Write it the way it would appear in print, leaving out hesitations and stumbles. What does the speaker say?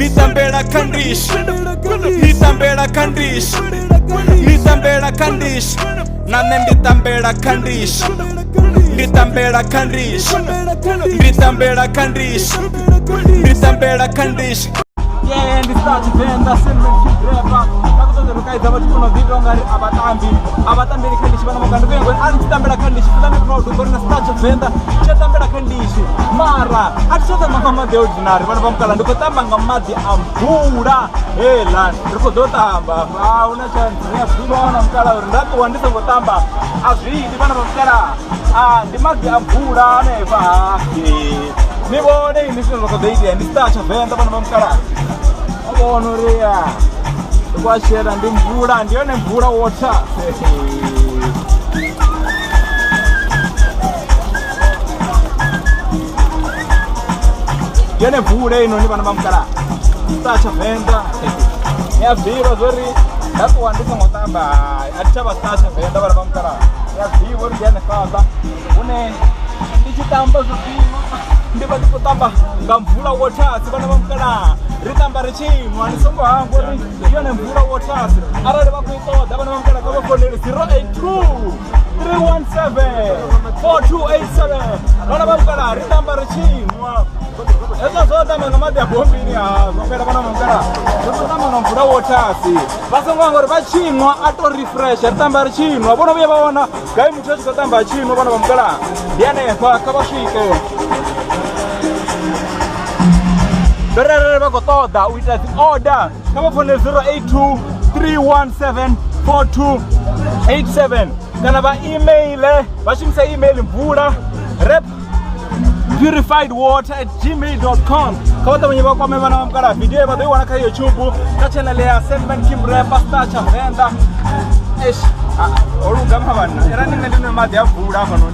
nitambera kandish, nitambera kandish, nitambera kandish, nane nitambera kandish, nitambera kandish, nitambera kandish, nitambera kandish. Yeah, and start venda Silver Kidreva. Nakutoza rukaida batuno video ngari abatambi kandishi bana muganda kwenye anitambera kandishi fulani proud ukona start venda chetambera kandishi mara atshota mama the ordinary bana bamkala ndiko tamba ngamadi amvura hela ndiko dotamba una chance ya kubona mkala ndako wandisa ngotamba azvidi bana bamkala ndimadi amvura neva nibone indisino kodeidi and start venda bana bamkala onoria kwashera ndi mvura ndione mvura water yene mvura ino ni bana bamkala tacha venda ya vivo zori ndapo wandika ngotamba atchaba tacha venda bana bamkala ya vivo yene kaza une ndichitamba zopimo ndiba tikutamba ngamvula wotasi bana bamkala ritamba richimwa nisongo hangu yone mvula wotasi arale bakuitoda bana bamkala kabafonele 082 317 4287 bana bamkala ritamba richimwa esa zoda ngamadi ya bombini ngapela bana bamkala ritamba ngamvula wotasi basongo ngori bachimwa ato refresh ritamba richimwa bona buye baona gai muthu kutamba richimwa bana bamkala ndiane fa kabashike Berere bagotoda uita order kama phone 082 317 4287 kana ba email bashimisa email mvula purifiedwater@gmail.com kama tamanye bakwame bana bamkala video bado wana ka YouTube ka channel ya Sandman Kim Rap Pastor Venda olugama bana era ninge ndine madi avula kono